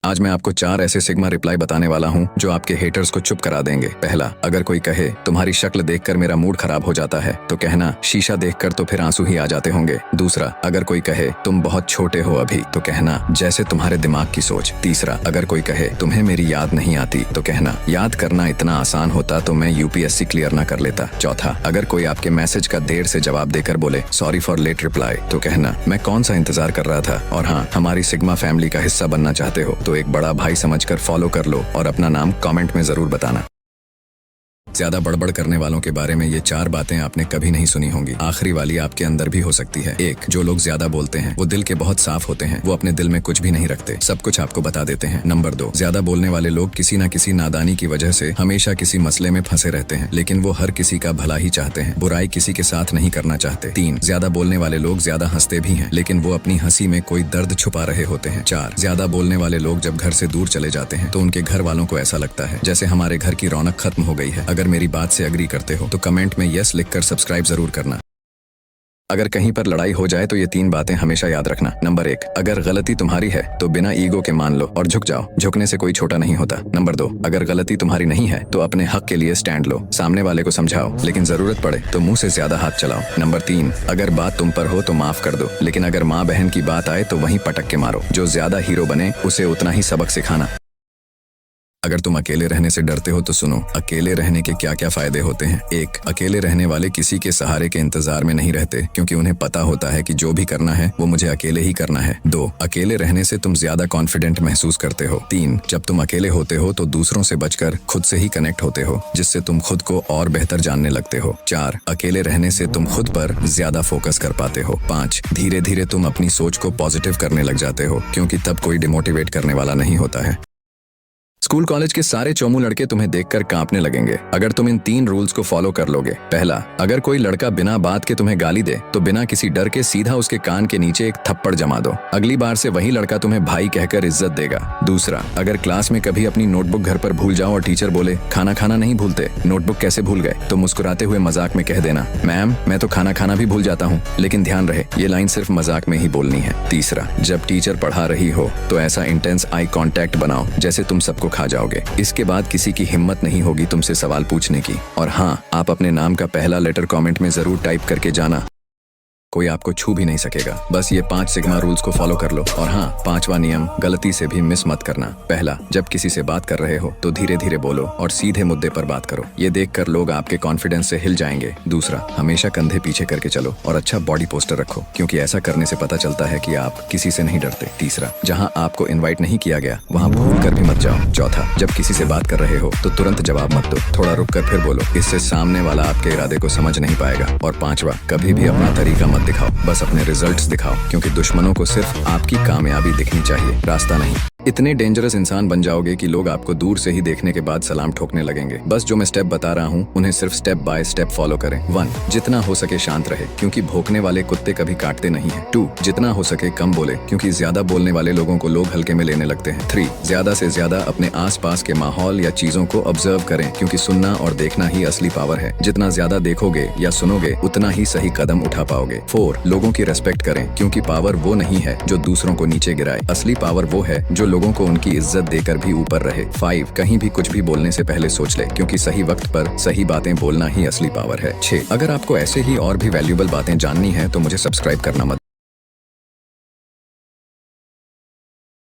आज मैं आपको 4 ऐसे सिग्मा रिप्लाई बताने वाला हूँ जो आपके हेटर्स को चुप करा देंगे। पहला, अगर कोई कहे तुम्हारी शक्ल देखकर मेरा मूड खराब हो जाता है तो कहना शीशा देखकर तो फिर आंसू ही आ जाते होंगे। दूसरा, अगर कोई कहे तुम बहुत छोटे हो अभी तो कहना जैसे तुम्हारे दिमाग की सोच। तीसरा, अगर कोई कहे तुम्हें मेरी याद नहीं आती तो कहना याद करना इतना आसान होता तो मैं यूपीएससी क्लियर ना कर लेता। चौथा, अगर कोई आपके मैसेज का देर से जवाब देकर बोले सॉरी फॉर लेट रिप्लाई तो कहना मैं कौन सा इंतजार कर रहा था। और हाँ, हमारी सिग्मा फैमिली का हिस्सा बनना चाहते हो तो एक बड़ा भाई समझकर फॉलो कर लो और अपना नाम कमेंट में जरूर बताना। ज्यादा बड़बड़ करने वालों के बारे में ये 4 बातें आपने कभी नहीं सुनी होंगी। आखिरी वाली आपके अंदर भी हो सकती है। 1, जो लोग ज्यादा बोलते हैं वो दिल के बहुत साफ होते हैं, वो अपने दिल में कुछ भी नहीं रखते, सब कुछ आपको बता देते हैं। नंबर 2, ज्यादा बोलने वाले लोग किसी न किसी नादानी की वजह से हमेशा किसी मसले में फंसे रहते हैं, लेकिन वो हर किसी का भला ही चाहते हैं, बुराई किसी के साथ नहीं करना चाहते। 3, ज्यादा बोलने वाले लोग ज्यादा हंसते भी हैं, लेकिन वो अपनी हंसी में कोई दर्द छुपा रहे होते हैं। 4, ज्यादा बोलने वाले लोग जब घर से दूर चले जाते हैं तो उनके घर वालों को ऐसा लगता है जैसे हमारे घर की रौनक खत्म हो गई है। अगर मेरी बात से एग्री करते हो तो कमेंट में यस लिखकर सब्सक्राइब जरूर करना। अगर कहीं पर लड़ाई हो जाए तो ये 3 बातें हमेशा याद रखना। नंबर 1, अगर गलती तुम्हारी है तो बिना ईगो के मान लो और झुक जाओ, झुकने से कोई छोटा नहीं होता। नंबर 2, अगर गलती तुम्हारी नहीं है तो अपने हक के लिए स्टैंड लो, सामने वाले को समझाओ, लेकिन जरूरत पड़े तो मुंह से ज्यादा हाथ चलाओ। नंबर 3, अगर बात तुम पर हो तो माफ कर दो, लेकिन अगर माँ बहन की बात आए तो वहीं पटक के मारो। जो ज्यादा हीरो बने उसे उतना ही सबक सिखाना। अगर तुम अकेले रहने से डरते हो तो सुनो, अकेले रहने के क्या क्या फायदे होते हैं। 1, अकेले रहने वाले किसी के सहारे के इंतजार में नहीं रहते, क्योंकि उन्हें पता होता है कि जो भी करना है वो मुझे अकेले ही करना है। 2, अकेले रहने से तुम ज्यादा कॉन्फिडेंट महसूस करते हो। 3, जब तुम अकेले होते हो तो दूसरों से बचकर खुद से ही कनेक्ट होते हो, जिससे तुम खुद को और बेहतर जानने लगते हो। 4, अकेले रहने से तुम खुद पर ज्यादा फोकस कर पाते हो। 5, धीरे धीरे तुम अपनी सोच को पॉजिटिव करने लग जाते हो, क्योंकि तब कोई डिमोटिवेट करने वाला नहीं होता है। स्कूल कॉलेज के सारे चोमू लड़के तुम्हें देखकर कांपने लगेंगे अगर तुम इन 3 रूल्स को फॉलो कर लोगे। पहला, अगर कोई लड़का बिना बात के तुम्हें गाली दे तो बिना किसी डर के सीधा उसके कान के नीचे एक थप्पड़ जमा दो, अगली बार से वही लड़का तुम्हें भाई कहकर इज्जत देगा। दूसरा, अगर क्लास में कभी अपनी नोटबुक घर पर भूल जाओ और टीचर बोले खाना खाना नहीं भूलते, नोटबुक कैसे भूल गए, तो मुस्कुराते हुए मजाक में कह देना मैम मैं तो खाना खाना भी भूल जाता हूँ, लेकिन ध्यान रहे ये लाइन सिर्फ मजाक में ही बोलनी है। तीसरा, जब टीचर पढ़ा रही हो तो ऐसा इंटेंस आई कांटेक्ट बनाओ जैसे तुम सबको खा जाओगे। इसके बाद किसी की हिम्मत नहीं होगी तुमसे सवाल पूछने की। और हाँ, आप अपने नाम का पहला लेटर कमेंट में जरूर टाइप करके जाना, कोई आपको छू भी नहीं सकेगा। बस ये 5 सिग्मा रूल्स को फॉलो कर लो। और हाँ, 5वां नियम गलती से भी मिस मत करना। पहला, जब किसी से बात कर रहे हो तो धीरे धीरे बोलो और सीधे मुद्दे पर बात करो, ये देखकर लोग आपके कॉन्फिडेंस से हिल जाएंगे। दूसरा, हमेशा कंधे पीछे करके चलो और अच्छा बॉडी पोस्टर रखो, क्योंकि ऐसा करने से पता चलता है कि आप किसी से नहीं डरते। तीसरा, जहाँ आपको इन्वाइट नहीं किया गया वहाँ भूल कर भी मत जाओ। चौथा, जब किसी से बात कर रहे हो तो तुरंत जवाब मत दो, थोड़ा रुक कर फिर बोलो, इससे सामने वाला आपके इरादे को समझ नहीं पाएगा। और 5वां, कभी भी अपना तरीका मत दिखाओ, बस अपने रिजल्ट्स दिखाओ, क्योंकि दुश्मनों को सिर्फ आपकी कामयाबी दिखनी चाहिए, रास्ता नहीं। इतने डेंजरस इंसान बन जाओगे कि लोग आपको दूर से ही देखने के बाद सलाम ठोकने लगेंगे। बस जो मैं स्टेप बता रहा हूँ उन्हें सिर्फ स्टेप बाय स्टेप फॉलो करें। 1, जितना हो सके शांत रहे, क्योंकि भौंकने वाले कुत्ते कभी काटते नहीं हैं। 2, जितना हो सके कम बोले, क्योंकि ज्यादा बोलने वाले लोगों को लोग हल्के में लेने लगते हैं। 3, ज्यादा से ज्यादा अपने आसपास के माहौल या चीजों को ऑब्जर्व करें, क्योंकि सुनना और देखना ही असली पावर है। जितना ज्यादा देखोगे या सुनोगे उतना ही सही कदम उठा पाओगे। 4, लोगों की रेस्पेक्ट करें, क्योंकि पावर वो नहीं है जो दूसरों को नीचे गिराए, असली पावर वो है जो लोगों को उनकी इज्जत देकर भी ऊपर रहे। 5, कहीं भी कुछ भी बोलने से पहले सोच ले, क्योंकि सही वक्त पर सही बातें बोलना ही असली पावर है। 6, अगर आपको ऐसे ही और भी वैल्यूएबल बातें जाननी है तो मुझे सब्सक्राइब करना मत